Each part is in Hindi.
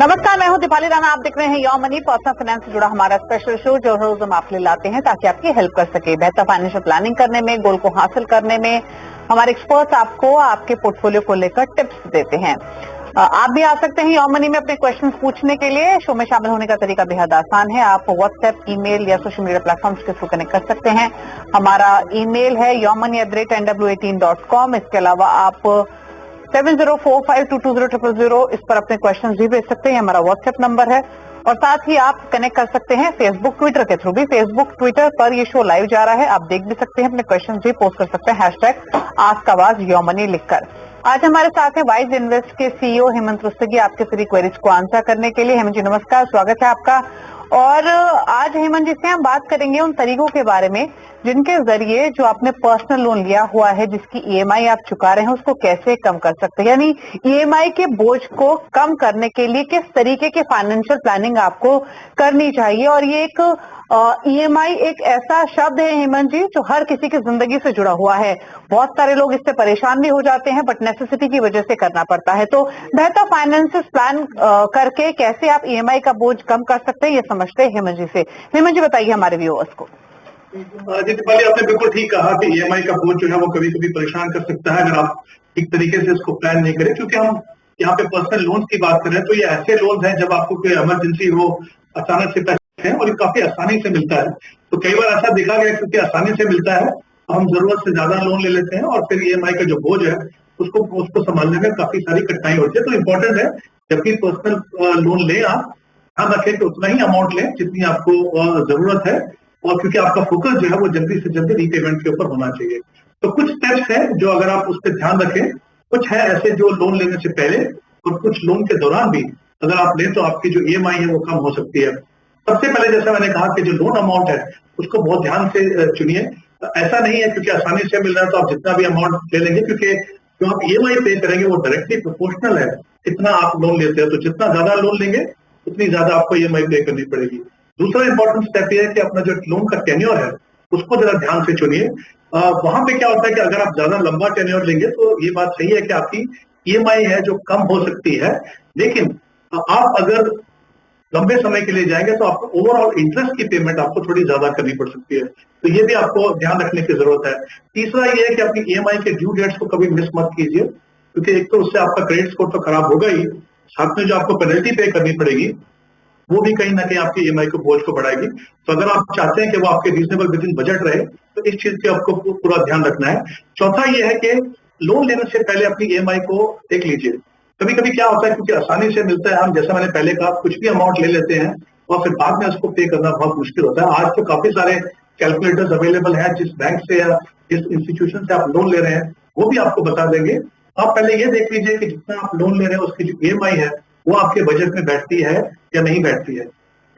नमस्कार, मैं हूं दीपाली राणा। आप देख रहे हैं योर मनी, पर्सनल फाइनेंस से जुड़ा हमारा स्पेशल शो जो रोज हम आपके लिए लाते हैं ताकि आपकी हेल्प कर सके बेहतर फाइनेंशियल प्लानिंग करने में, गोल को हासिल करने में। हमारे एक्सपर्ट्स आपको आपके पोर्टफोलियो को लेकर टिप्स देते हैं। आप भी आ सकते हैं योर मनी में अपने क्वेश्चंस पूछने के लिए। शो में शामिल होने का तरीका बेहद आसान है। आप व्हाट्सएप, ईमेल या सोशल मीडिया प्लेटफॉर्म्स के थ्रू कनेक्ट कर सकते हैं। हमारा ईमेल है yourmoney@nw18.com। इसके अलावा आप 7045220000 इस पर अपने क्वेश्चंस भी भेज सकते हैं। हमारा व्हाट्सएप नंबर है और साथ ही आप कनेक्ट कर सकते हैं फेसबुक, ट्विटर के थ्रू भी। फेसबुक, ट्विटर पर ये शो लाइव जा रहा है, आप देख भी सकते हैं, अपने क्वेश्चंस भी पोस्ट कर सकते हैं #AskAwaz लिखकर। आज हमारे साथ है वाइज इन्वेस्ट के सीईओ हेमंत रुस्तगी आपके सभी क्वेरीज को आंसर करने के लिए। हेमंत जी नमस्कार, स्वागत है आपका। और आज हेमंत जी से हम बात करेंगे उन तरीकों के बारे में जिनके जरिए जो आपने पर्सनल लोन लिया हुआ है, जिसकी ईएमआई आप चुका रहे हैं, उसको कैसे कम कर सकते हैं। यानी ईएमआई के बोझ को कम करने के लिए किस तरीके की फाइनेंशियल प्लानिंग आपको करनी चाहिए। और ये एक ईएमआई एक ऐसा शब्द है हेमंत जी जो हर किसी की जिंदगी से जुड़ा हुआ है। बहुत सारे लोग इससे परेशान भी हो जाते हैं, बट नेसेसिटी की वजह से करना पड़ता है। तो बेहतर फाइनेंशियल प्लान करके कैसे आप ईएमआई का बोझ कम कर सकते हैं, ये समझते हैं हेमंत जी से। हेमंत जी बताइए हमारे व्यूअर्स को। जी दीपाली, आपने बिल्कुल ठीक कहा कि ईएमआई का बोझ जो है वो कभी कभी परेशान कर सकता है अगर आप ठीक तरीके से इसको प्लान नहीं करें। क्योंकि हम यहाँ पे पर्सनल लोन्स की बात करें तो ये ऐसे लोन्स हैं जब आपको कोई इमरजेंसी हो, अचानक से पैसे हैं और ये काफी आसानी से मिलता है। तो कई बार ऐसा देखा गया क्योंकि आसानी से मिलता है तो हम जरूरत से ज्यादा लोन ले लेते हैं और फिर ईएमआई का जो बोझ है उसको संभालने में काफी सारी कठिनाई होती है। तो इम्पोर्टेंट है जब भी पर्सनल लोन लें आप ध्यान रखें कि उतना ही अमाउंट लें जितनी आपको जरूरत है, और क्योंकि आपका फोकस जो है वो जल्दी से जल्दी रीपेमेंट के ऊपर होना चाहिए। तो कुछ स्टेप्स हैं जो अगर आप उस पर ध्यान रखें, कुछ है ऐसे जो लोन लेने से पहले और कुछ लोन के दौरान भी अगर आप लें तो आपकी जो ईएमआई है वो कम हो सकती है। सबसे पहले जैसा मैंने कहा कि जो लोन अमाउंट है उसको बहुत ध्यान से चुनिए। ऐसा नहीं है क्योंकि आसानी से मिल रहा है तो आप जितना भी अमाउंट ले लेंगे, क्योंकि जो आप ईएमआई पे करेंगे वो डायरेक्टली प्रोपोर्शनल है कितना आप लोन लेते हैं। तो जितना ज्यादा लोन लेंगे उतनी ज्यादा आपको ईएमआई पे करनी पड़ेगी। दूसरा इंपॉर्टेंट स्टेप ये है कि अपना जो लोन का टेन्योर है उसको जरा ध्यान से चुनिए। वहां पे क्या होता है कि अगर आप ज्यादा लंबा टेन्योर लेंगे तो ये बात सही है कि आपकी ईएमआई है जो कम हो सकती है, लेकिन आप अगर लंबे समय के लिए जाएंगे तो आपको ओवरऑल इंटरेस्ट की पेमेंट आपको थोड़ी ज्यादा करनी पड़ सकती है। तो ये भी आपको ध्यान रखने की जरूरत है। तीसरा ये है कि अपनी ईएमआई के ड्यू डेट्स को कभी मिस मत कीजिए, क्योंकि एक तो उससे आपका क्रेडिट स्कोर तो खराब होगा ही, साथ में जो आपको पेनल्टी पे करनी पड़ेगी वो भी कहीं ना कहीं आपकी ईएमआई को बोझ को बढ़ाएगी। तो अगर आप चाहते हैं कि वो आपके रीजनेबल विद इन बजट रहे तो इस चीज पे आपको पूरा ध्यान रखना है। चौथा ये है कि लोन लेने से पहले अपनी ईएमआई को देख लीजिए। कभी कभी क्या होता है क्योंकि आसानी से मिलता है, हम जैसा मैंने पहले कहा कुछ भी अमाउंट ले लेते हैं और फिर बाद में उसको पे करना बहुत मुश्किल होता है। आज तो काफी सारे कैलकुलेटर्स अवेलेबल है, जिस बैंक से या जिस इंस्टीट्यूशन से आप लोन ले रहे हैं वो भी आपको बता देंगे। आप पहले ये देख लीजिए कि जितना आप लोन ले रहे हैं उसकी जो ईएमआई है वो आपके बजट में बैठती है या नहीं बैठती है।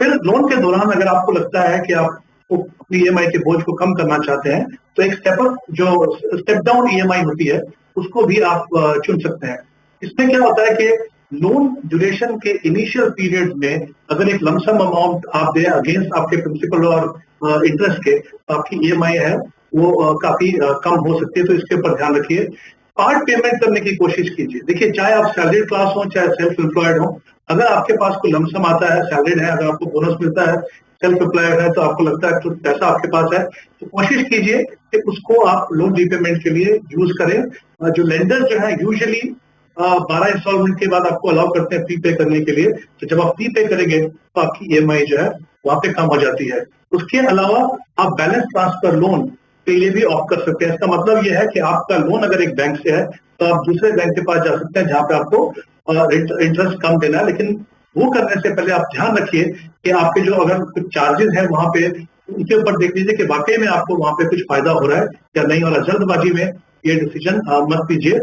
फिर लोन के दौरान अगर आपको लगता है कि आप अपनी ईएमआई के बोझ को कम करना चाहते हैं तो एक स्टेप डाउन ईएमआई होती है उसको भी आप चुन सकते हैं। इसमें क्या होता है कि लोन ड्यूरेशन के इनिशियल पीरियड में अगर एक लमसम अमाउंट आप दें अगेंस्ट आपके प्रिंसिपल और इंटरेस्ट के, तो आपकी ईएमआई है वो काफी कम हो सकती है। तो इसके ऊपर ध्यान रखिए। पार्ट पेमेंट करने की कोशिश कीजिए। देखिए, चाहे आप सैलरी क्लास हो चाहे सेल्फ एम्प्लॉयड हो, अगर आपके पास कोई लमसम आता है, सैलरीड है, अगर आपको बोनस मिलता है, सेल्फ एम्प्लॉयड है तो आपको लगता है कुछ पैसा आपके पास है, तो कोशिश कीजिए कि उसको आप लोन रीपेमेंट के लिए यूज करें। जो लेंडर जो है यूजुअली 12 इंस्टॉलमेंट के बाद आपको अलाउ करते हैं प्री पे करने के लिए। तो जब आप प्री पे करेंगे तो आपकी ईएमआई जो है वहां पे कम हो जाती है। उसके अलावा आप बैलेंस ट्रांसफर लोन के लिए भी ऑप्ट कर सकते हैं। इसका मतलब यह है कि आपका लोन अगर एक बैंक से है तो आप दूसरे बैंक के पास जा सकते हैं जहां पे आपको इंटरेस्ट कम देना है। लेकिन वो करने से पहले आप ध्यान रखिए कि आपके जो अगर कुछ चार्जेस हैं वहां पे उनके ऊपर देख लीजिए कि वाकई में आपको वहां पे कुछ फायदा हो रहा है या नहीं, और जल्दबाजी में ये डिसीजन मत लीजिए।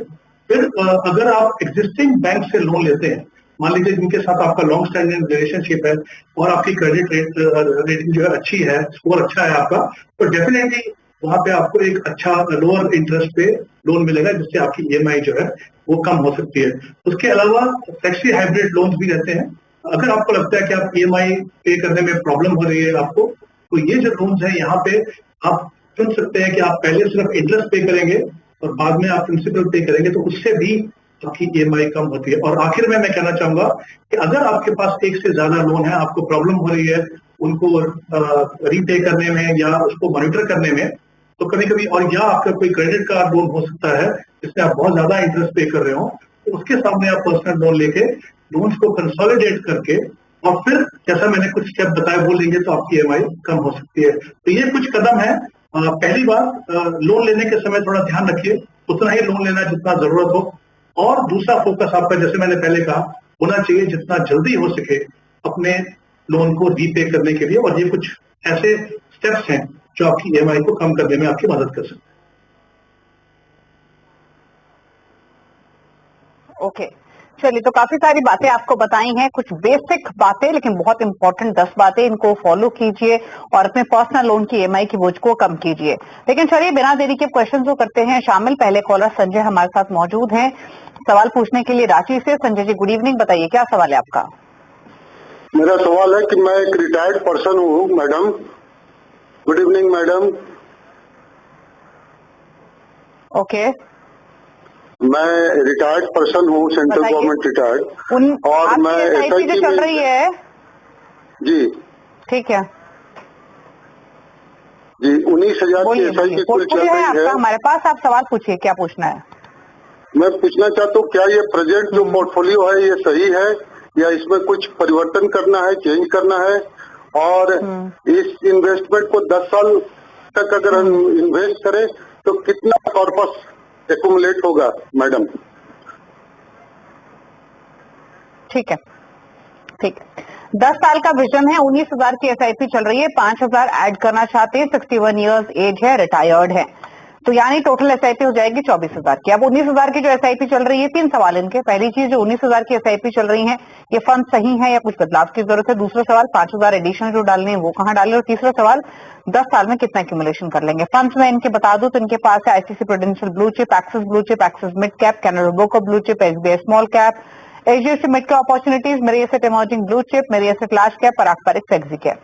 फिर अगर आप एग्जिस्टिंग बैंक से लोन लेते हैं, मान लीजिए जिनके साथ आपका लॉन्ग स्टैंडिंग रिलेशनशिप है और आपकी क्रेडिट रेटिंग जो है अच्छी है, स्कोर अच्छा है आपका, तो डेफिनेटली वहां पे आपको एक अच्छा लोअर इंटरेस्ट पे लोन मिलेगा जिससे आपकी ईएमआई जो है वो कम हो सकती है। उसके अलावा फ्लेक्सी हाइब्रिड लोन्स भी रहते हैं। अगर आपको लगता है कि आप ईएमआई पे करने में प्रॉब्लम हो रही है आपको, तो ये जो लोन्स है यहाँ पे आप चुन सकते हैं कि आप पहले सिर्फ इंटरेस्ट पे करेंगे और बाद में आप प्रिंसिपल पे करेंगे, तो उससे भी आपकी EMI कम होती है। और आखिर में मैं कहना चाहूंगा कि अगर आपके पास एक से ज्यादा लोन है, आपको प्रॉब्लम हो रही है उनको रीपे करने में या उसको मॉनिटर करने में, तो कभी कभी, और या आपका कोई क्रेडिट कार्ड लोन हो सकता है जिसमें आप बहुत ज्यादा इंटरेस्ट पे कर रहे हो, तो उसके सामने आप पर्सनल लोन लेके लोन्स को कंसोलिडेट करके और फिर जैसा मैंने कुछ स्टेप बताए वो लेंगे तो आपकी EMI कम हो सकती है। तो ये कुछ कदम है। पहली बात, लोन लेने के समय थोड़ा ध्यान रखिए, उतना ही लोन लेना जितना जरूरत हो। और दूसरा फोकस आपका, जैसे मैंने पहले कहा, होना चाहिए जितना जल्दी हो सके अपने लोन को रीपे करने के लिए। और ये कुछ ऐसे स्टेप्स हैं जो आपकी EMI को कम करने में आपकी मदद कर सकते हैं। ओके, चलिए, तो काफी सारी बातें आपको बताई हैं, कुछ बेसिक बातें लेकिन बहुत इंपॉर्टेंट 10 बातें, इनको फॉलो कीजिए और अपने पर्सनल लोन की EMI की बोझ को कम कीजिए। लेकिन चलिए बिना देरी के क्वेश्चन जो करते हैं शामिल। पहले कॉलर संजय हमारे साथ मौजूद हैं सवाल पूछने के लिए रांची से। संजय जी, गुड इवनिंग, बताइए क्या सवाल है आपका? मेरा सवाल है कि मैं एक रिटायर्ड पर्सन हूँ madam. Good evening madam. Okay, मैं रिटायर्ड पर्सन हूँ, सेंट्रल गवर्नमेंट रिटायर्ड, और मैं SIP जो चल रही है जी ठीक है जी 19,000 की SIP कुल चल रही है हमारे पास। आप सवाल पूछिए, क्या पूछना है? मैं पूछना चाहता हूँ क्या ये प्रेजेंट जो पोर्टफोलियो है ये सही है या इसमें कुछ परिवर्तन करना है, चेंज करना है? और इस इन्वेस्टमेंट को 10 साल तक अगर हम इन्वेस्ट करें तो कितना कॉर्पस एक्युमुलेट होगा मैडम? ठीक है, ठीक है। 10 साल का विजन है, 19,000 की SIP चल रही है, 5,000 ऐड करना चाहते हैं, 61 इयर्स एज है, रिटायर्ड है, तो यानी टोटल SIP हो जाएगी 24,000 की। अब 19,000 की जो SIP चल रही है, 3 सवाल इनके। पहली चीज, जो 19,000 की SIP चल रही है ये फंड सही है या कुछ बदलाव की जरूरत है? दूसरा सवाल, 5,000 एडिशनल जो डालने हैं वो कहाँ डालें? और तीसरा सवाल, 10 साल में कितना एक्यूमुलेशन कर लेंगे? फंड्स में इनके बता दूं तो इनके पास है ICICI prudential blue chip, axis blue chip, axis mid cap, Canara Robeco blue chip, SBI small cap, HDFC mid cap opportunities, मेरी एसेट इमर्जिंग ब्लू चिप, मेरी एसेट लार्ज कैप, पराग पारिक फ्लेक्सी कैप।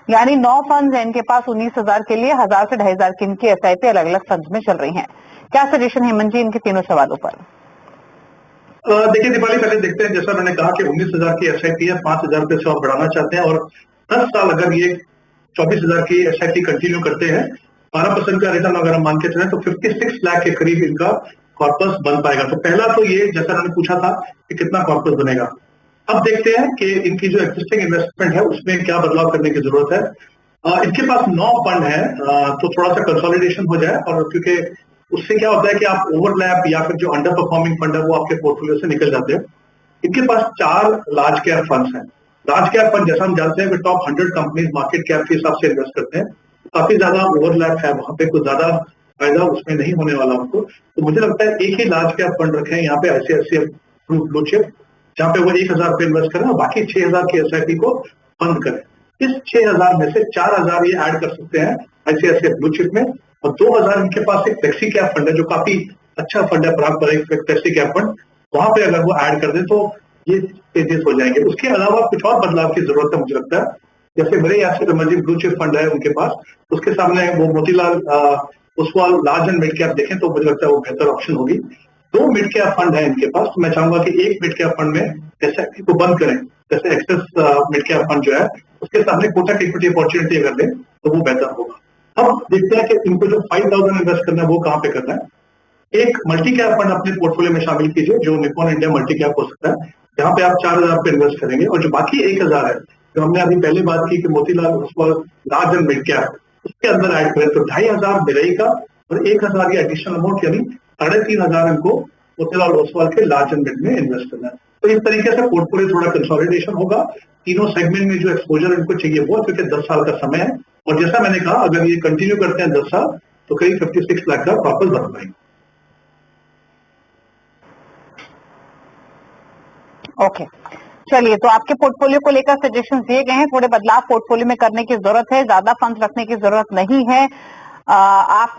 यानी 9 फंड्स हैं इनके पास 19,000 के लिए। 1,000 से 2,500 की इनकी SIP अलग अलग फंड्स में चल रही हैं। क्या सजेशन हेमंत जी इनके तीनों सवालों पर? देखिए दीपाली, पहले देखते हैं, जैसा मैंने कहा कि 19,000 की SIP है, 5,000 रुपए से और बढ़ाना चाहते हैं, और 10 साल अगर ये 24,000 की SIP कंटिन्यू करते हैं, 12% का रिटर्न अगर हम मान के चले तो 56 लाख के करीब इनका कॉर्पस बन पाएगा। तो पहला तो ये, जैसा मैंने पूछा था कि कितना कॉर्पस बनेगा, अब देखते हैं कि इनकी जो एक्जिस्टिंग इन्वेस्टमेंट है उसमें क्या बदलाव करने की जरूरत है। इनके पास 9 फंड है, तो थोड़ा सा कंसोलिडेशन हो जाए, और क्योंकि उससे क्या होता है कि आप ओवरलैप या फिर जो अंडर परफॉर्मिंग फंड है वो आपके पोर्टफोलियो से निकल जाते हैं। इनके पास 4 लार्ज कैप फंड्स हैं। लार्ज कैप फंड, जैसा हम जानते हैं, टॉप 100 कंपनीज मार्केट कैप के हिसाब से इन्वेस्ट करते हैं, काफी ज्यादा ओवरलैप है वहां पे, कुछ ज्यादा फायदा उसमें नहीं होने वाला हमको। तो मुझे लगता है एक ही लार्ज कैप फंड रखें यहाँ पे, ICICI ब्लू चिप, जहाँ पे वो 1,000 रुपए इन्वेस्ट करें और बाकी 6,000 की SIP को बंद करें। इस 6,000 में से 4,000 ये ऐड कर सकते हैं ICICI ब्लू चिप में, और 2,000 इनके पास एक फ्लेक्सी कैप फंड है जो काफी अच्छा फंड है, पराग पारिक फ्लेक्सी कैप फंड, वहां पे अगर वो ऐड कर दें तो ये तेजी हो जाएंगे। उसके अलावा कुछ और बदलाव की जरूरत है मुझे लगता है। जैसे मेरे asset emerging blue chip fund है उनके पास, उसके सामने वो Motilal Oswal large and mid cap देखें तो मुझे लगता है वो बेहतर ऑप्शन होगी। 2 मिड कैप फंड है इनके पास, तो मैं चाहूंगा कि एक मिड कैप फंड में SIP को बंद करें, जैसे एक्सेस मिड कैप फंड जो है उसके सामने कोटक इक्विटी अपॉर्चुनिटी अगर दें तो वो बेहतर होगा। अब देखते हैं कि इनको जो 5,000 इन्वेस्ट करना है वो कहाँ पे करना है। एक मल्टी कैप फंड अपने पोर्टफोलियो में शामिल कीजिए जो निप्पॉन इंडिया मल्टी कैप हो सकता है, जहां पे आप 4,000 रुपए इन्वेस्ट करेंगे, और जो बाकी 1,000 है जो हमने अभी पहले बात की कि Motilal Oswal large and mid cap, उसके अंदर ऐड करें तो 2,500 मिरई का और 1,000 ये एडिशनल अमाउंट, यानी 3,500 इनको मोतीलाल ओसवाल के लार्ज एंड मिड में इन्वेस्ट करना है। तो इस तरीके से पोर्टफोलियो थोड़ा कंसोलिडेशन होगा, तीनों सेगमेंट में जो एक्सपोजर इनको चाहिए वो, क्योंकि 10 साल का समय है, और जैसा मैंने कहा अगर ये कंटिन्यू करते हैं 10 साल तो करीब 56 लाख का वापस बन पाएंगे। ओके, चलिए, तो आपके पोर्टफोलियो को लेकर सजेशन दिए गए हैं, थोड़े बदलाव पोर्टफोलियो में करने की जरूरत है, ज्यादा फंड्स रखने की जरूरत नहीं है। आप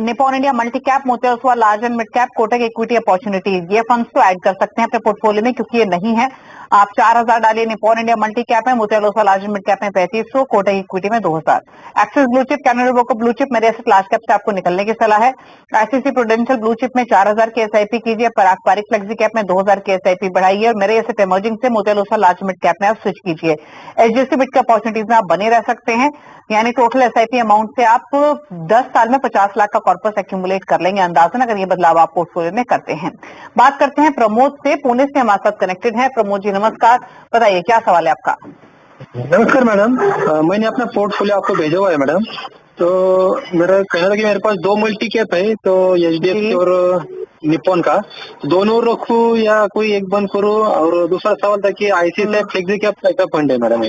Nippon India multi cap, Motilal Oswal large and mid cap, Kotak equity opportunities, ये फंड्स तो ऐड कर सकते हैं अपने पोर्टफोलियो में, क्योंकि ये नहीं है। आप 4000 डालिए निपॉन इंडिया मल्टी कैप में, Motilal Oswal large and mid cap में 3500, कोटक इक्विटी में 2000। Axis blue chip, Canara bank blue chip, मेरे एसेट लार्ज कैप से आपको निकलने की सलाह है। आईसीसी प्रूडेंशियल ब्लू चिप में 4000 की एसआईपी कीजिए, पराग पारिक फ्लेक्सी कैप में 2000 की एसआईपी बढ़ाइए, और मेरे एसेट इमर्जिंग से मोतियाल ओसवाल लार्ज मिड कैप में आप स्विच कीजिए। एचडीएफसी बिट के अपॉर्चुनिटीज में आप बने रह सकते हैं, यानी टोटल एसआईपी अमाउंट से आप 10 साल में 50 लाख का कॉर्पस एक्यूमुलेट कर लेंगे अंदाजन, अगर ये बदलाव आप पोर्टफोलियो में करते हैं। बात करते हैं प्रमोद से, पुणे से हमारे साथ कनेक्टेड है। प्रमोद जी नमस्कार, बताइए क्या सवाल है आपका? नमस्कार मैडम, मैंने अपना पोर्टफोलियो आपको भेजा हुआ है मैडम। तो मेरा कहना था कि मेरे पास 2 मल्टी कैप है, तो एचडीएफसी और निपॉन का, दोनों रखूं या कोई एक बंद करूं? और दूसरा सवाल था कि आईसीआईसीआई फ्लेक्सी कैप का फंड है मैडम।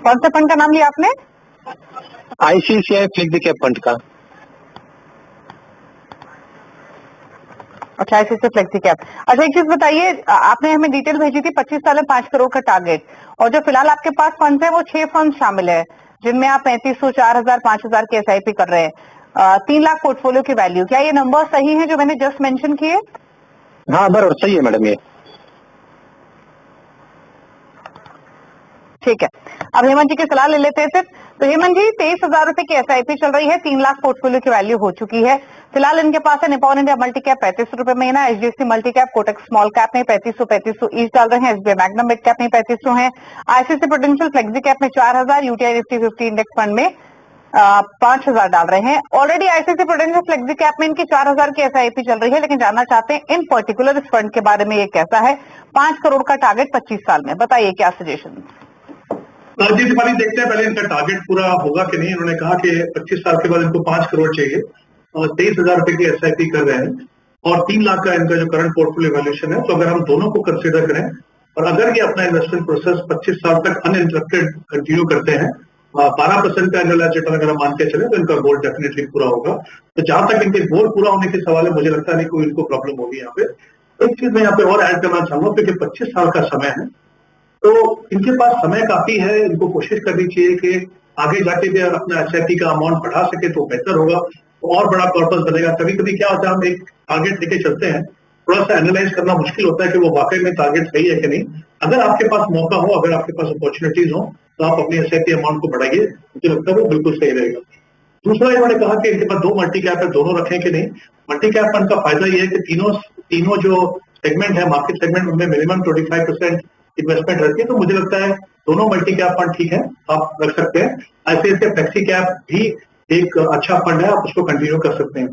कौन से फंड का नाम लिया आपने? आईसीआईसीआई फ्लेक्सी कैप फंड का। अच्छा, आईसीआईसीआई फ्लेक्सी कैप। अच्छा, एक चीज बताइए, आपने हमें डिटेल भेजी थी 25 साल में 5 करोड़ का टारगेट, और जो फिलहाल आपके पास फंड है वो 6 फंड शामिल है, जिनमें आप 3500, 4000, 5000 की एसआईपी कर रहे हैं। 3 लाख पोर्टफोलियो की वैल्यू, क्या ये नंबर सही है जो मैंने जस्ट मेंशन किए? हाँ बराबर सही है मैडम ये। ठीक है, अब हेमंत जी की सलाह ले लेते हैं फिर। तो हेमंत जी, 23,000 रुपए की एसआईपी चल रही है, 3 लाख पोर्टफोलियो की वैल्यू हो चुकी है। फिलहाल इनके पास है निपॉन इंडिया मल्टी कैप 3500 रुपए महीना, HDFC multi cap, Kotak small cap में 3500 ईच डाल रहे हैं, एसबीआई मैग्नम मिड कैप में 3500 है, आईसीआईसीआई प्रूडेंशियल फ्लेक्सी कैप में 4000, यूटीआई निफ्टी 50 इंडेक्स फंड में 5000 डाल रहे हैं। Already ICICI prudential flexi cap में इनकी 4000 की एसआईपी चल रही है, लेकिन जानना चाहते हैं इन पर्टिकुलर इस फंड के बारे में, ये कैसा है? 5 करोड़ का टारगेट 25 साल में, बताइए क्या सजेशन? जी दीपाली, देखते हैं पहले इनका टारगेट पूरा होगा कि नहीं। इन्होंने कहा कि 25 साल के बाद इनको 5 करोड़ चाहिए और 23,000 रुपए की एसआईपी कर रहे हैं, और 3 लाख का इनका जो करंट पोर्टफोलियो वैल्यूएशन है। तो अगर हम दोनों को कंसीडर करें और अगर ये अपना इन्वेस्टमेंट प्रोसेस 25 साल तक अनइंटरप्टेड कंटिन्यू करते हैं, 12% का एनुअलाइज्ड रिटर्न अगर हम मान के चले, तो इनका गोल डेफिनेटली पूरा होगा। तो जहां तक इनके गोल पूरा होने के सवाल है, मुझे लगता नहीं कोई इनको प्रॉब्लम होगी यहाँ पे। एक चीज मैं यहाँ पे और ऐड करना चाहूंगा, क्योंकि 25 साल का समय है, तो इनके पास समय काफी है। इनको कोशिश करनी चाहिए कि आगे जाके भी अगर अपना एसआईपी का अमाउंट बढ़ा सके तो बेहतर होगा, तो और बड़ा कॉर्पस बनेगा। कभी कभी क्या होता है, हम एक टारगेट लेके चलते हैं, थोड़ा सा एनालाइज करना मुश्किल होता है कि वो वाकई में टारगेट सही है कि नहीं। अगर आपके पास मौका हो, अगर आपके पास अपॉर्चुनिटीज हो, तो आप अपनी एसआईपी अमाउंट को बढ़ाइए, मुझे लगता है वो बिल्कुल सही रहेगा। दूसरा, इन्होंने कहा कि इनके पास 2 मल्टी कैप है, दोनों रखें कि नहीं। मल्टी कैप फंड का फायदा ये है कि तीनों जो सेगमेंट है, मार्केट सेगमेंट, उनमें मिनिमम 25% इन्वेस्टमेंट रहती है। तो मुझे लगता है दोनों मल्टी कैप फंड ठीक है, आप रख सकते हैं। आईसीआईसीआई फ्लेक्सी कैप भी एक अच्छा फंड है, आप उसको कंटिन्यू कर सकते हैं।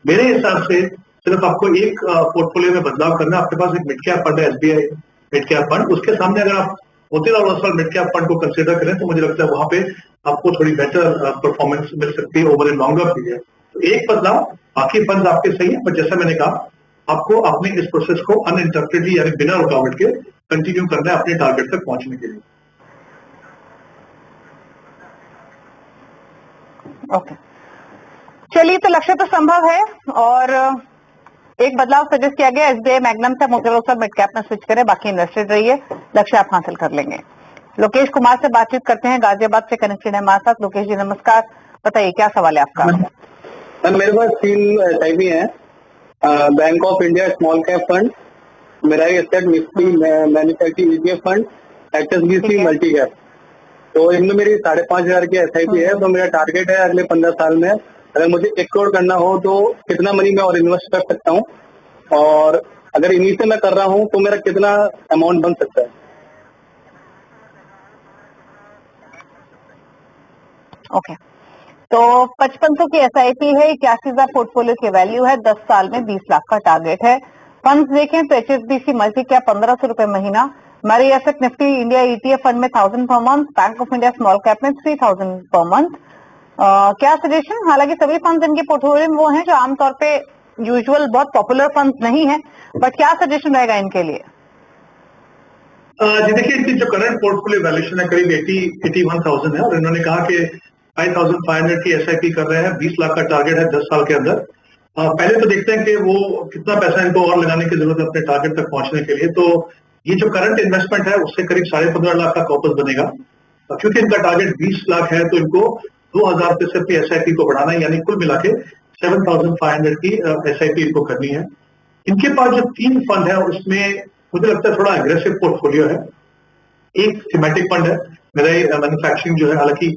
मेरे हिसाब से सिर्फ आपको एक पोर्टफोलियो में बदलाव करना है। आपके पास एक मिड कैप फंड है, एसबीआई मिड कैप फंड, उसके सामने अगर आप Motilal Oswal mid cap fund को कंसिडर करें, तो मुझे लगता है वहां पे आपको थोड़ी बेहतर परफॉर्मेंस मिल सकती है ओवर ए लॉन्गर पीरियड। तो एक बदलाव, बाकी फंड आपके सही है, पर जैसा मैंने कहा, आपको अपने इस प्रोसेस को अनइंटरप्टेडली यानी बिना रुकावट के कंटिन्यू करना है अपने टारगेट तक पहुंचने के लिए। ओके, चलिए, तो लक्ष्य तो संभव है, और एक बदलाव सजेस्ट किया गया, एसबीआई मैग्नम से मोतीलाल ओसवाल मिड कैप में स्विच करें, बाकी इन्वेस्टेड रहिए, लक्ष्य आप हासिल कर लेंगे। लोकेश कुमार से बातचीत करते हैं, गाजियाबाद से कनेक्टेड है हमारे साथ। लोकेश जी नमस्कार, बताइए क्या सवाल है आपका? सर मेरे पास 3 एसआईपी है, bank of India small cap fund, मेरा asset Nifty manufacturing ETF fund, HSBC multi cap. तो इनमें मेरी 5,500 की एसआईपी है। तो मेरा टारगेट है अगले 15 साल में अगर मुझे 1 करोड़ करना हो तो कितना मनी मैं और इन्वेस्ट कर सकता हूँ, और अगर इन्हीं से मैं कर रहा हूँ तो मेरा कितना अमाउंट बन सकता है? ओके, तो 5500 की एसआईपी है, 81,000 पोर्टफोलियो की वैल्यू है, 10 साल में 20 लाख का टारगेट है। फंड्स देखें तो एचएसबीसी मल्टी कैप 1500 रुपए महीना, मरी asset Nifty India ETF fund में 1000 per month, bank of India small cap में 3000 पर मंथ। क्या सजेशन? हालांकि सभी फंड्स इनके पोर्टफोलियो में वो हैं जो आमतौर पे यूजुअल बहुत पॉपुलर फंड्स नहीं है, बट क्या सजेशन रहेगा इनके लिए? जी देखिए, इनकी जो करंट पोर्टफोलियो वैल्यूएशन है करीब 81,000 है, और इन्होंने कहा कि 5,500 की एसआईपी कर रहे हैं, 20 लाख का टारगेट है 10 साल के अंदर। पहले तो देखते हैं कि वो कितना पैसा इनको और लगाने की जरूरत है अपने टारगेट तक पहुंचने के लिए। तो ये जो करंट इन्वेस्टमेंट है उससे करीब 15.5 लाख का कॉर्पस बनेगा। क्योंकि इनका टारगेट 20 लाख है तो इनको 2000 रुपए से अपनी SIP को बढ़ाना है, यानी कुल मिला के 7500 की SIP इनको करनी है। इनके पास जो 3 फंड है उसमें मुझे लगता है थोड़ा अग्रेसिव पोर्टफोलियो है। एक थीमेटिक फंड है, मेरा ये मैन्युफैक्चरिंग जो है, हालांकि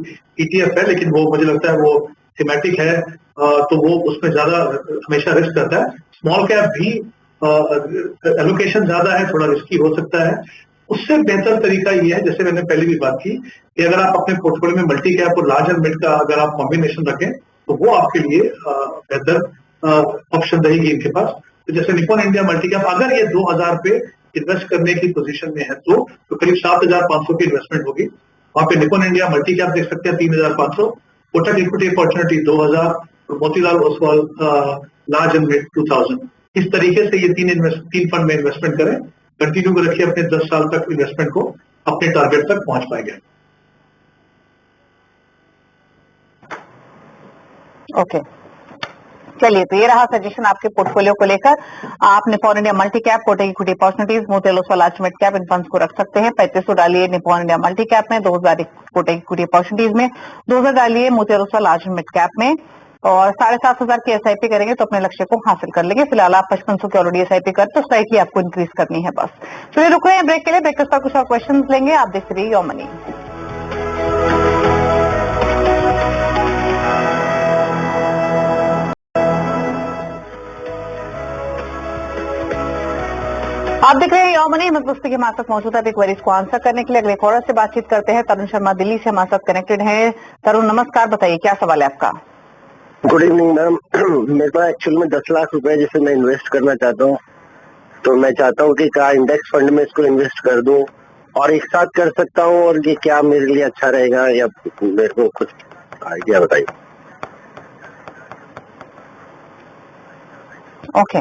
ETF है लेकिन वो मुझे लगता है वो थीमेटिक है, तो वो उसमें ज्यादा हमेशा रिस्क रहता है। स्मॉल कैप भी एलोकेशन ज्यादा है, थोड़ा रिस्की हो सकता है। उससे बेहतर तरीका ये है, जैसे मैंने पहले भी बात की, कि अगर आप अपने पोर्टफोलियो में मल्टी कैप और लार्ज एंड मिड का अगर आप कॉम्बिनेशन रखें तो वो आपके लिए बेहतर ऑप्शन रहेगी इनके पास। तो जैसे निप्पॉन इंडिया मल्टी कैप अगर ये 2000 पे इन्वेस्ट करने की पोजीशन में है तो करीब 7500 की इन्वेस्टमेंट होगी। वहां पे निप्पॉन इंडिया मल्टी कैप देख सकते हैं 3500, कोटक इक्विटी अपॉर्चुनिटी 2000 और Motilal Oswal large and mid 2000। इस तरीके से ये तीन फंड में इन्वेस्टमेंट करें, कंटिन्यू कर रखिए, अपने 10 साल तक इन्वेस्टमेंट को अपने टारगेट तक पहुंच पाएंगे। ओके, चलिए, तो ये रहा सजेशन आपके पोर्टफोलियो को लेकर। आप Nippon India multi cap, Kotak equity opportunities, Motilal Oswal large mid cap इन फंड्स को रख सकते हैं। 3500 डालिए निप्पॉन इंडिया मल्टी कैप में, 2000 कोटक इक्विटी अपॉर्चुनिटीज में, 2000 डालिए Motilal Oswal large mid cap में, और 7500 की SIP करेंगे तो अपने लक्ष्य को हासिल कर लेंगे। फिलहाल आप 5500 की ऑलरेडी SIP करते, तो SIP आपको इंक्रीज करनी है बस। चलिए, रुक रहे हैं ब्रेक के लिए, ब्रेक के बाद कुछ और क्वेश्चन लेंगे। आप देख रही योर मनी। आप देख रहे हैं योर मनी, हिम्मत बुस्ती के हमारे साथ मौजूद है क्वेरीज को आंसर करने के लिए। अगले कॉलर से बातचीत करते हैं। तरुण शर्मा दिल्ली से हमारे साथ कनेक्टेड है। तरुण नमस्कार, बताइए क्या सवाल है आपका? Good evening ma'am. मेरे पास एक्चुअल में 10 लाख रुपए जिसे मैं इन्वेस्ट करना चाहता हूँ, तो मैं चाहता हूँ कि क्या इंडेक्स फंड में इसको इन्वेस्ट कर दूं और एक साथ कर सकता हूँ, और ये क्या मेरे लिए अच्छा रहेगा, या मेरे को कुछ आइडिया बताइए। ओके,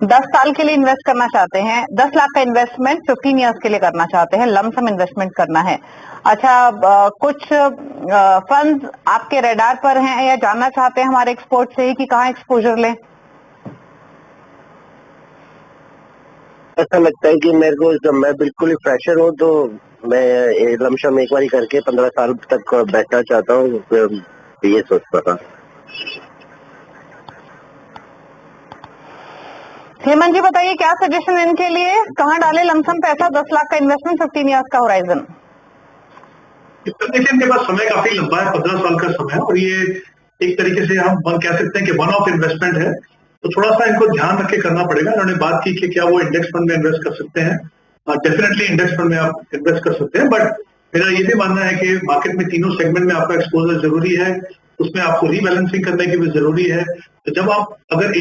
10 साल के लिए इन्वेस्ट करना चाहते हैं, 10 लाख का इन्वेस्टमेंट 15 इयर्स के लिए करना चाहते हैं, लमसम इन्वेस्टमेंट करना है। अच्छा, कुछ फंड्स आपके रेडार पर हैं या जानना चाहते हैं हमारे एक्सपोर्ट से ही कि कहाँ एक्सपोजर लें? ऐसा लगता है कि मेरे को जब मैं बिल्कुल ही फ्रेशर हूँ तो मैं लमसम एक बार करके 15 साल तक बैठना चाहता हूँ, ये सोचता था। हेमंत जी बताइए क्या सजेशन इनके लिए, कहाँ डाले लमसम पैसा? 10 लाख का इन्वेस्टमेंट, 15 इयर्स का होराइजन। देखिए, इनके पास समय काफी लंबा है, 15 साल का समय है, और ये एक तरीके से हम कह सकते हैं कि वन ऑफ इन्वेस्टमेंट है। तो थोड़ा सा इनको ध्यान रख के करना पड़ेगा। उन्होंने बात की कि क्या वो इंडेक्स फंड में इन्वेस्ट कर सकते हैं। डेफिनेटली इंडेक्स फंड में आप इन्वेस्ट कर सकते हैं, बट मेरा ये भी मानना है कि मार्केट में तीनों सेगमेंट में आपका एक्सपोजर जरूरी है, उसमें आपको रीबैलेंसिंग करने की भी जरूरी है। तो जब आप अगर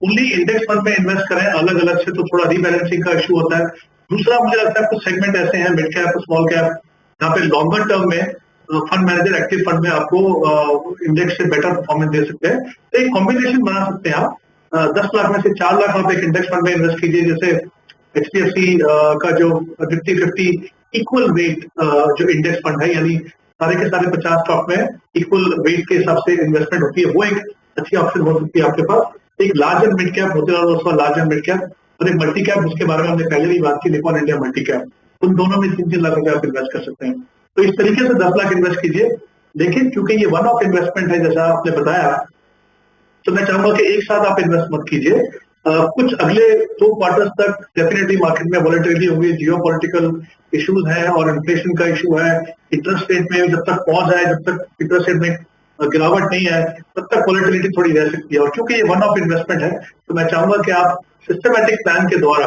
ओनली इंडेक्स फंड में इन्वेस्ट करें अलग अलग से, तो थोड़ा रीबैलेंसिंग का इशू होता है। दूसरा, मुझे लगता है कुछ सेगमेंट ऐसे हैं, मिड कैप, स्मॉल कैप, यहाँ पे लॉन्गर टर्म में फंड मैनेजर एक्टिव फंड में आपको इंडेक्स से बेटर परफॉर्मेंस दे सकते हैं। तो एक कॉम्बिनेशन बना सकते हैं आप। 10 लाख में से 4 लाख आप एक इंडेक्स फंड में इन्वेस्ट कीजिए, जैसे HDFC का जो निफ्टी 50 इक्वल वेट जो इंडेक्स फंड है, यानी सारे के सारे 50 स्टॉक में इक्वल वेट के हिसाब से इन्वेस्टमेंट होती है, वो एक अच्छी ऑप्शन हो सकती है आपके पास। एक लार्ज एंड मिड कैप होते हैं, उसका लार्ज एंड मिड कैप, और एक मल्टी कैप, उसके बारे में हमने पहले भी बात की, निप्पॉन इंडिया मल्टी कैप। उन दोनों में 3-3 लाख रुपए आप इन्वेस्ट कर सकते हैं। तो इस तरीके से 10 लाख इन्वेस्ट कीजिए। लेकिन क्योंकि ये वन ऑफ इन्वेस्टमेंट है, जैसा आपने बताया, तो मैं चाहूंगा कि एक साथ आप इन्वेस्ट मत कीजिए। कुछ अगले 2 क्वार्टर्स तक डेफिनेटली मार्केट में वॉलेटिलिटी होगी, जियोपॉलिटिकल इश्यूज है और इन्फ्लेशन का इशू है। इंटरेस्ट रेट में जब तक पहुंच आए, जब तक इंटरेस्ट रेट में गिरावट नहीं है, तब तक वॉलेटिलिटी थोड़ी रह सकती है। और क्योंकि ये वन ऑफ इन्वेस्टमेंट है, तो मैं चाहूंगा कि आप सिस्टमैटिक प्लान के द्वारा,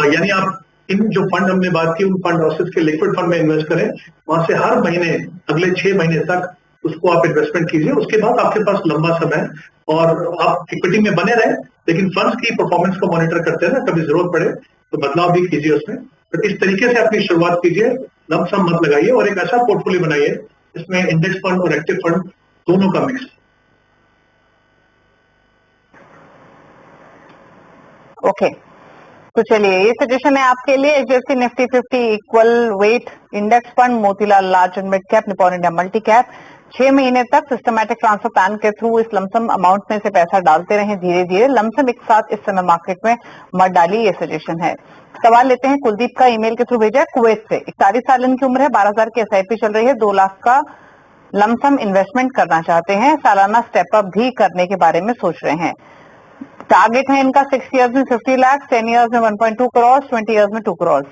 यानी आप इन जो फंड हमने बात की, उन फंड हाउसेस के लिक्विड फंड में इन्वेस्ट करें, वहां से हर महीने अगले 6 महीने तक उसको आप इन्वेस्टमेंट कीजिए। उसके बाद आपके पास लंबा समय और आप इक्विटी में बने रहे, लेकिन फंड्स की परफॉर्मेंस को मॉनिटर करते हैं, कभी जरूरत पड़े तो बदलाव भी कीजिए उसमें। तो इस तरीके से अपनी शुरुआत कीजिए, लमसम मत लगाइए, और एक ऐसा पोर्टफोलियो बनाइए जिसमें इंडेक्स फंड और एक्टिव फंड दोनों का मिक्स। ओके, तो चलिए, ये सजेशन है आपके लिए। HDFC Nifty 50 equal weight index fund, Motilal large and mid cap, Nippon India multi cap, 6 महीने तक सिस्टमैटिक ट्रांसफर प्लान के थ्रू इस लमसम अमाउंट में से पैसा डालते रहें धीरे धीरे। लमसम एक साथ इस समय मार्केट में मत डालिए, ये सजेशन है। सवाल लेते हैं, कुलदीप का ईमेल के थ्रू भेजा है कुवैत से। 41 साल इनकी उम्र है, 12,000 की SIP चल रही है, 2 लाख का लमसम इन्वेस्टमेंट करना चाहते हैं, सालाना स्टेप अप भी करने के बारे में सोच रहे हैं। टारगेट है इनका 6 इयर्स में 50 लाख, 10 इयर्स में 1.2 करोड़, 20 इयर्स में 2 करोड़।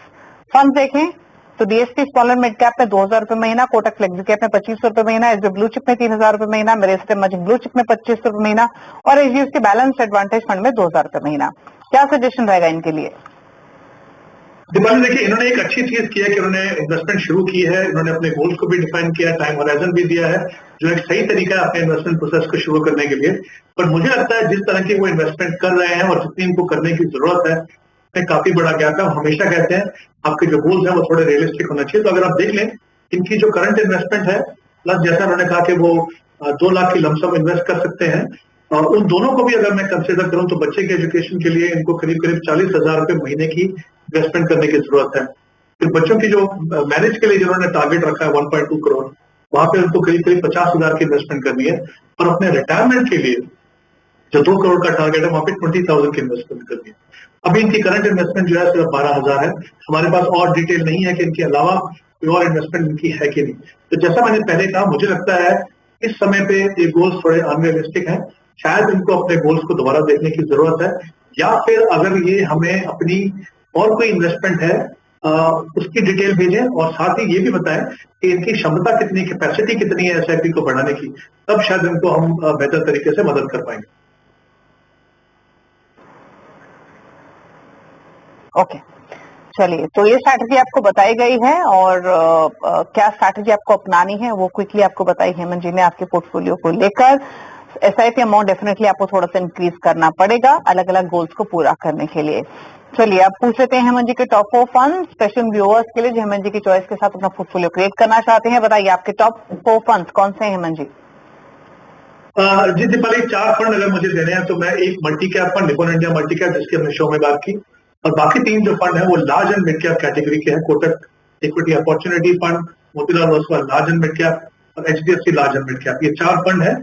फंड देखें तो DSP small and mid cap में 2,000 रुपए महीना, कोटक फ्लेक्सी कैप में 2,500 रुपए महीना, SB ब्लू चिप में 3,000 रुपए महीना, मेरिस्टेम इमर्जिंग ब्लू चिप में 2,500 रुपए महीना और HDFC बैलेंस एडवांटेज फंड में 2,000 रुपए महीना। क्या सजेशन रहेगा इनके लिए? दीपाली, देखिए इन्होंने एक अच्छी चीज की है कि उन्होंने इन्वेस्टमेंट शुरू की है, इन्होंने अपने गोल्स को भी डिफाइन किया, टाइम होराइजन भी दिया है, जो एक सही तरीका है अपने इन्वेस्टमेंट प्रोसेस को शुरू करने के लिए। पर मुझे लगता है जिस तरह की वो इन्वेस्टमेंट कर रहे हैं और जितनी इनको करने की जरूरत है, उसमें काफी बड़ा गैप है। हम हमेशा कहते हैं आपके जो गोल्स हैं वो थोड़े रियलिस्टिक होना चाहिए। तो अगर आप देख लें इनकी जो करंट इन्वेस्टमेंट है, प्लस जैसा उन्होंने कहा कि वो 2 लाख की लमसम इन्वेस्ट कर सकते हैं, और उन दोनों को भी अगर मैं कंसिडर करूं तो बच्चे के एजुकेशन के लिए इनको करीब करीब 40,000 रुपए महीने की इन्वेस्टमेंट करने की जरूरत है। फिर बच्चों की जो मैरिज के लिए जिन्होंने टारगेट रखा है 1.2 करोड़, वहां पे उनको करीब करीब 50,000 की इन्वेस्टमेंट करनी है। और अपने रिटायरमेंट के लिए जो 2 करोड़ का टारगेट है वहां पे 20,000 की इन्वेस्टमेंट करनी है। अभी इनकी करंट इन्वेस्टमेंट जो है सिर्फ 12,000 है। हमारे पास और डिटेल नहीं है कि इनके अलावा कोई और इन्वेस्टमेंट इनकी है कि नहीं। तो जैसा मैंने पहले कहा, मुझे लगता है इस समय पे ये गोल्स थोड़े अनरियलिस्टिक हैं। शायद इनको अपने गोल्स को दोबारा देखने की जरूरत है, या फिर अगर ये हमें अपनी और कोई इन्वेस्टमेंट है उसकी डिटेल भेजें, और साथ ही ये भी बताएं कि इनकी क्षमता कितनी, कैपेसिटी कितनी है SIP को बढ़ाने की, तब शायद इनको हम बेहतर तरीके से मदद कर पाएंगे। ओके, चलिए, तो ये स्ट्रैटेजी आपको बताई गई है, और क्या स्ट्रैटेजी आपको अपनानी है वो क्विकली आपको बताई हेमंत जी ने आपके पोर्टफोलियो को लेकर। SIP अमाउंट डेफिनेटली आपको थोड़ा सा इंक्रीज करना पड़ेगा अलग अलग गोल्स को पूरा करने के लिए। चलिए, अब पूछ लेते हैं हेमंत जी के टॉप 4 फंड स्पेशल व्यूअर्स के लिए जो हेमंत जी की चॉइस के साथ अपना पोर्टफोलियो क्रिएट करना चाहते हैं। बताइए आपके टॉप 4 फंड कौन से हैं हेमंत जी? जी दीपाली, 4 फंड अगर मुझे देने हैं तो मैं एक multi cap fund, Nippon India multi cap, जिसकी हमने शो में बात की, और बाकी 3 जो फंड है वो large and mid cap category के हैं। Kotak equity opportunity fund, Motilal Oswal large and mid cap, और HDFC large and mid cap. ये 4 फंड है।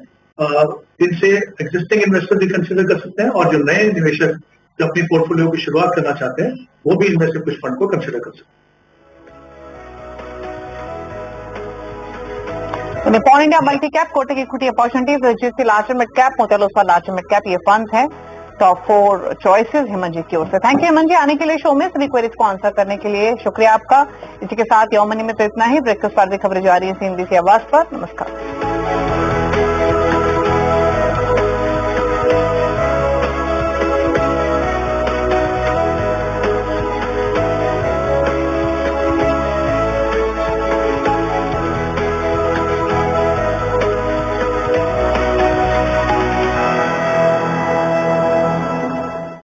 इनसे एग्जिस्टिंग इन्वेस्टर भी कंसिडर कर सकते हैं, और जो नए निवेशक जो अपनी पोर्टफोलियो की शुरुआत करना चाहते हैं वो भी इनमें से कुछ फंड को कंसिडर कर सकते हैं। Nippon India multi cap, Kotak equity opportunities, HDFC large and mid cap, Motilal Oswal large and mid cap, ये फंड है टॉप 4 चॉइसेस हेमंत जी की ओर से। थैंक यू हेमंत जी आने के लिए शो में, सभी क्वेरीज को आंसर करने के लिए शुक्रिया आपका। इसी के साथ यौमनी में तो इतना ही। ब्रेकफास्ट पर खबरें जारी है CNBC आवाज पर। नमस्कार।